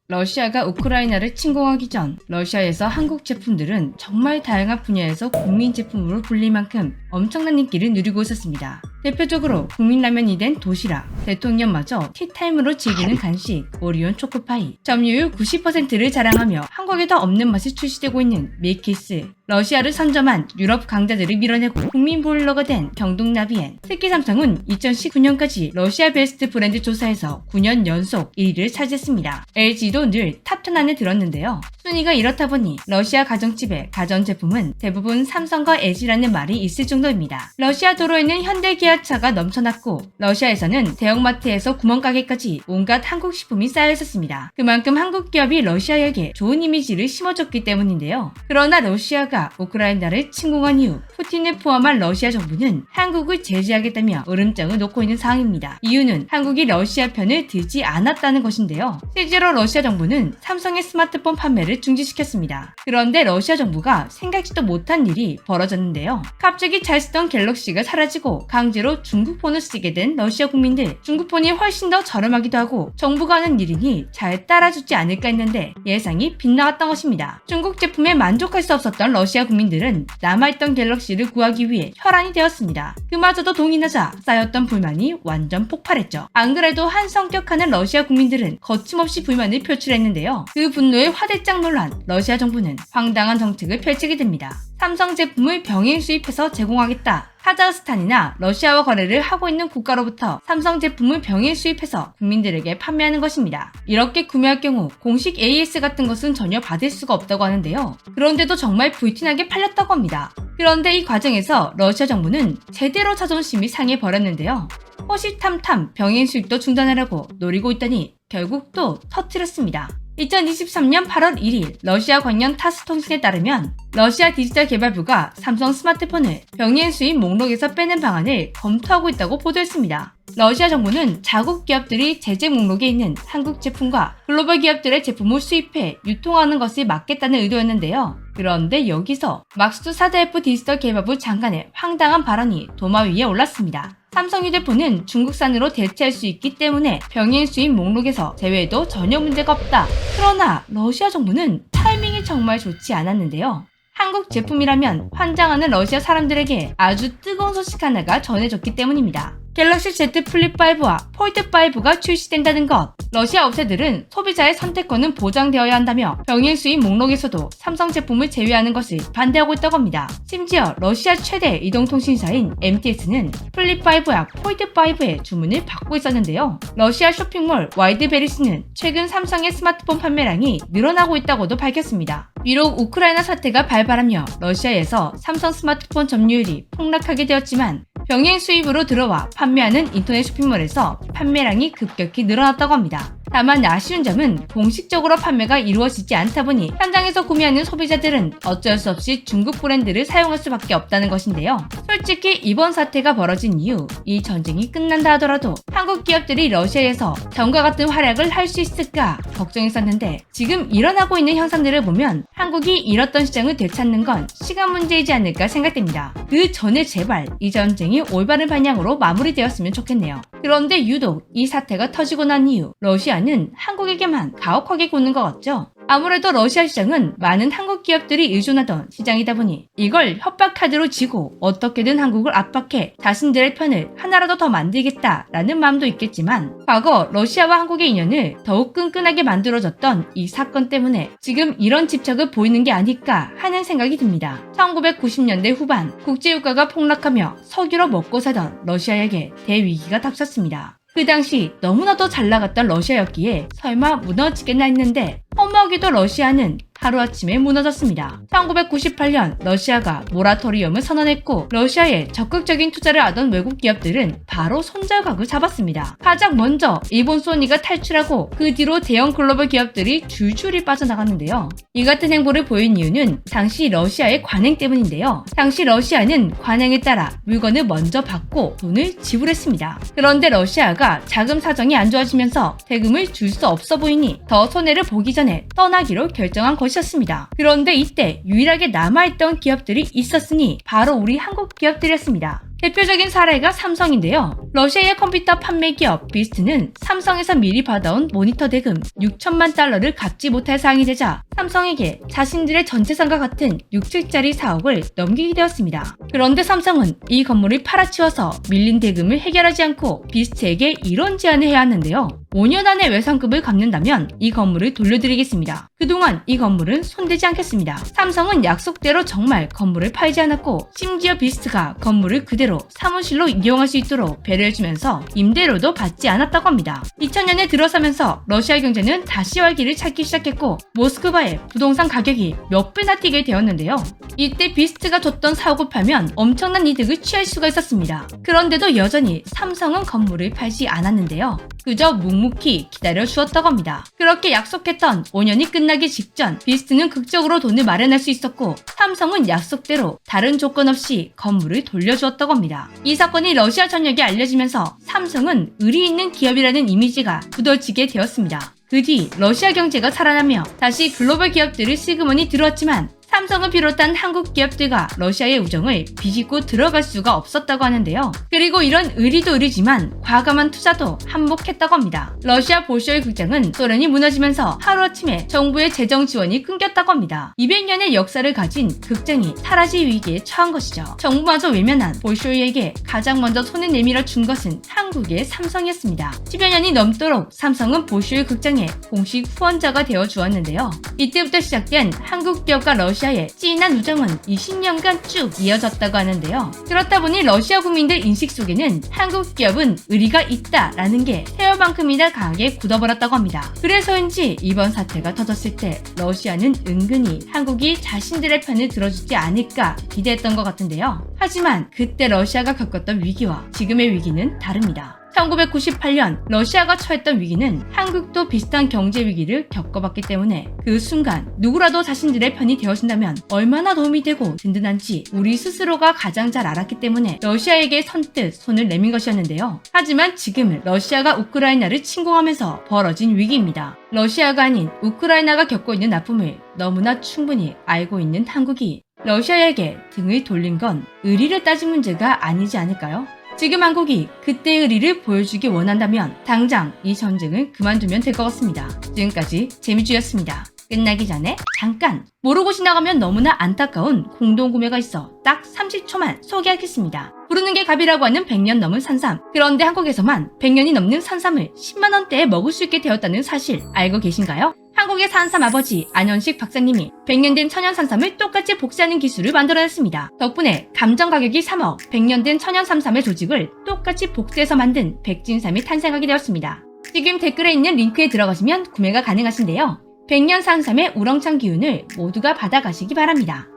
러시아가 우크라이나를 침공하기 전 러시아에서 한국 제품들은 정말 다양한 분야에서 국민 제품으로 불릴 만큼 엄청난 인기를 누리고 있었습니다. 대표적으로 국민라면이 된 도시락, 대통령마저 티타임으로 즐기는 간식, 오리온 초코파이, 점유율 90%를 자랑하며 한국에도 없는 맛이 출시되고 있는 밀키스, 러시아를 선점한 유럽 강자들을 밀어내고 국민 보일러가 된 경동나비엔, 특히 삼성은 2019년까지 러시아 베스트 브랜드 조사에서 9년 연속 1위를 차지했습니다. LG도 늘 탑10 안에 들었는데요. 순위가 이렇다 보니 러시아 가정집의 가전제품은 대부분 삼성과 LG라는 말이 있을 정도입니다. 러시아 도로에는 현대 기아차가 넘쳐났고 러시아에서는 대형마트에서 구멍가게까지 온갖 한국 식품이 쌓여 있었습니다. 그만큼 한국 기업이 러시아에게 좋은 이미지를 심어줬기 때문인데요. 그러나 러시아가 우크라이나를 침공한 이후 푸틴을 포함한 러시아 정부는 한국을 제재하겠다며 으름장을 놓고 있는 상황입니다. 이유는 한국이 러시아 편을 들지 않았다는 것인데요. 실제로 러시아 정부는 삼성의 스마트폰 판매를 중지시켰습니다. 그런데 러시아 정부가 생각지도 못한 일이 벌어졌는데요. 갑자기 잘 쓰던 갤럭시가 사라지고 강제로 중국폰을 쓰게 된 러시아 국민들. 중국폰이 훨씬 더 저렴하기도 하고 정부가 하는 일이니 잘 따라주지 않을까 했는데 예상이 빗나갔던 것입니다. 중국 제품에 만족할 수 없었던 러시아 국민들은 남아있던 갤럭시를 구하기 위해 혈안이 되었습니다. 그마저도 동의하자 쌓였던 불만이 완전 폭발했죠. 안 그래도 한 성격하는 러시아 국민들은 거침없이 불만을 표출했는데요. 그 분노에 화들짝 놀란 러시아 정부는 황당한 정책을 펼치게 됩니다. 삼성 제품을 병행 수입해서 제공하겠다. 카자흐스탄이나 러시아와 거래를 하고 있는 국가로부터 삼성 제품을 병행 수입해서 국민들에게 판매하는 것입니다. 이렇게 구매할 경우 공식 AS 같은 것은 전혀 받을 수가 없다고 하는데요. 그런데도 정말 불티나게 팔렸다고 합니다. 그런데 이 과정에서 러시아 정부는 제대로 자존심이 상해버렸는데요. 호시탐탐 병행 수입도 중단하려고 노리고 있더니 결국 또 터뜨렸습니다. 2023년 8월 1일 러시아 관련 타스 통신에 따르면 러시아 디지털 개발부가 삼성 스마트폰을 병행 수입 목록에서 빼는 방안을 검토하고 있다고 보도했습니다. 러시아 정부는 자국 기업들이 제재 목록에 있는 한국 제품과 글로벌 기업들의 제품을 수입해 유통하는 것을 막겠다는 의도였는데요. 그런데 여기서 막수 사드F 디지털 개발부 장관의 황당한 발언이 도마 위에 올랐습니다. 삼성 휴대폰은 중국산으로 대체할 수 있기 때문에 병행 수입 목록에서 제외해도 전혀 문제가 없다. 그러나 러시아 정부는 타이밍이 정말 좋지 않았는데요. 한국 제품이라면 환장하는 러시아 사람들에게 아주 뜨거운 소식 하나가 전해졌기 때문입니다. 갤럭시 Z 플립5와 폴드5가 출시된다는 것. 러시아 업체들은 소비자의 선택권은 보장되어야 한다며 병행 수입 목록에서도 삼성 제품을 제외하는 것을 반대하고 있다고 합니다. 심지어 러시아 최대 이동통신사인 MTS는 플립5와 폴드5의 주문을 받고 있었는데요. 러시아 쇼핑몰 와이드베리스는 최근 삼성의 스마트폰 판매량이 늘어나고 있다고도 밝혔습니다. 비록 우크라이나 사태가 발발하며 러시아에서 삼성 스마트폰 점유율이 폭락하게 되었지만 병행 수입으로 들어와 판매하는 인터넷 쇼핑몰에서 판매량이 급격히 늘어났다고 합니다. 다만 아쉬운 점은 공식적으로 판매가 이루어지지 않다 보니 현장에서 구매하는 소비자들은 어쩔 수 없이 중국 브랜드를 사용할 수밖에 없다는 것인데요. 솔직히 이번 사태가 벌어진 이후 이 전쟁이 끝난다 하더라도 한국 기업들이 러시아에서 전과 같은 활약을 할 수 있을까 걱정했었는데 지금 일어나고 있는 현상들을 보면 한국이 잃었던 시장을 되찾는 건 시간 문제이지 않을까 생각됩니다. 그 전에 제발 이 전쟁이 올바른 방향으로 마무리되었으면 좋겠네요. 그런데 유독 이 사태가 터지고 난 이후 러시아는 한국에게만 가혹하게 굴는 것 같죠? 아무래도 러시아 시장은 많은 한국 기업들이 의존하던 시장이다 보니 이걸 협박카드로 쥐고 어떻게든 한국을 압박해 자신들의 편을 하나라도 더 만들겠다라는 마음도 있겠지만 과거 러시아와 한국의 인연을 더욱 끈끈하게 만들어졌던 이 사건 때문에 지금 이런 집착을 보이는 게 아닐까 하는 생각이 듭니다. 1990년대 후반 국제유가가 폭락하며 석유로 먹고 사던 러시아에게 대위기가 닥쳤습니다. 그 당시 너무나도 잘 나갔던 러시아였기에 설마 무너지겠나 했는데 허무하게도 러시아는 하루아침에 무너졌습니다. 1998년 러시아가 모라토리엄을 선언했고 러시아에 적극적인 투자를 하던 외국 기업들은 바로 손절각을 잡았습니다. 가장 먼저 일본 소니가 탈출하고 그 뒤로 대형 글로벌 기업들이 줄줄이 빠져나갔는데요. 이 같은 행보를 보인 이유는 당시 러시아의 관행 때문인데요. 당시 러시아는 관행에 따라 물건을 먼저 받고 돈을 지불했습니다. 그런데 러시아가 자금 사정이 안 좋아지면서 대금을 줄 수 없어 보이니 더 손해를 보기 전에 떠나기로 결정한 것이었습니다. 그런데 이때 유일하게 남아있던 기업들이 있었으니 바로 우리 한국 기업들이었습니다. 대표적인 사례가 삼성인데요. 러시아의 컴퓨터 판매 기업 비스트는 삼성에서 미리 받아온 모니터 대금 6천만 달러를 갚지 못할 상황이 되자 삼성에게 자신들의 전 재산과 같은 6층짜리 사옥을 넘기게 되었습니다. 그런데 삼성은 이 건물을 팔아치워서 밀린 대금을 해결하지 않고 비스트에게 이런 제안을 해야 하는데요. 5년 안에 외상급을 갚는다면 이 건물을 돌려드리겠습니다. 그동안 이 건물은 손대지 않겠습니다. 삼성은 약속대로 정말 건물을 팔지 않았고 심지어 비스트가 건물을 그대로 사무실로 이용할 수 있도록 배려해주면서 임대료도 받지 않았다고 합니다. 2000년에 들어서면서 러시아 경제는 다시 활기를 찾기 시작했고 모스크바의 부동산 가격이 몇 배나 뛰게 되었는데요. 이때 비스트가 줬던 사옥을 팔면 엄청난 이득을 취할 수가 있었습니다. 그런데도 여전히 삼성은 건물을 팔지 않았는데요. 그저 묵묵히 기다려 주었다고 합니다. 그렇게 약속했던 5년이 끝나기 직전 비스트는 극적으로 돈을 마련할 수 있었고 삼성은 약속대로 다른 조건 없이 건물을 돌려주었다고 합니다. 이 사건이 러시아 전역에 알려지면서 삼성은 의리 있는 기업이라는 이미지가 굳어지게 되었습니다. 그 뒤 러시아 경제가 살아나며 다시 글로벌 기업들을 시그머니 들어왔지만 삼성을 비롯한 한국 기업들과 러시아의 우정을 비집고 들어갈 수가 없었다고 하는데요. 그리고 이런 의리도 의리지만 과감한 투자도 한몫했다고 합니다. 러시아 볼쇼이 극장은 소련이 무너지면서 하루아침에 정부의 재정 지원이 끊겼다고 합니다. 200년의 역사를 가진 극장이 사라질 위기에 처한 것이죠. 정부마저 외면한 볼쇼이에게 가장 먼저 손을 내밀어 준 것은 한국의 삼성이었습니다. 10여 년이 넘도록 삼성은 볼쇼이 극장의 공식 후원자가 되어 주었는데요. 이때부터 시작된 한국 기업과 러시아의 찐한 우정은 20년간 쭉 이어졌다고 하는데요. 그렇다 보니 러시아 국민들 인식 속에는 한국 기업은 의리가 있다라는 게 태열만큼이나 강하게 굳어버렸다고 합니다. 그래서인지 이번 사태가 터졌을 때 러시아는 은근히 한국이 자신들의 편을 들어주지 않을까 기대했던 것 같은데요. 하지만 그때 러시아가 겪었던 위기와 지금의 위기는 다릅니다. 1998년 러시아가 처했던 위기는 한국도 비슷한 경제 위기를 겪어봤기 때문에 그 순간 누구라도 자신들의 편이 되어준다면 얼마나 도움이 되고 든든한지 우리 스스로가 가장 잘 알았기 때문에 러시아에게 선뜻 손을 내민 것이었는데요. 하지만 지금은 러시아가 우크라이나를 침공하면서 벌어진 위기입니다. 러시아가 아닌 우크라이나가 겪고 있는 아픔을 너무나 충분히 알고 있는 한국이 러시아에게 등을 돌린 건 의리를 따진 문제가 아니지 않을까요? 지금 한국이 그때의 의리를 보여주기 원한다면 당장 이 전쟁을 그만두면 될 것 같습니다. 지금까지 재미주였습니다. 끝나기 전에 잠깐! 모르고 지나가면 너무나 안타까운 공동구매가 있어 딱 30초만 소개하겠습니다. 부르는 게 갑이라고 하는 100년 넘은 산삼. 그런데 한국에서만 100년이 넘는 산삼을 10만원대에 먹을 수 있게 되었다는 사실 알고 계신가요? 한국의 산삼 아버지 안현식 박사님이 100년 된 천연 산삼을 똑같이 복사하는 기술을 만들어냈습니다. 덕분에 감정 가격이 3억, 100년 된 천연 산삼의 조직을 똑같이 복제해서 만든 백진삼이 탄생하게 되었습니다. 지금 댓글에 있는 링크에 들어가시면 구매가 가능하신데요. 100년 산삼의 우렁찬 기운을 모두가 받아가시기 바랍니다.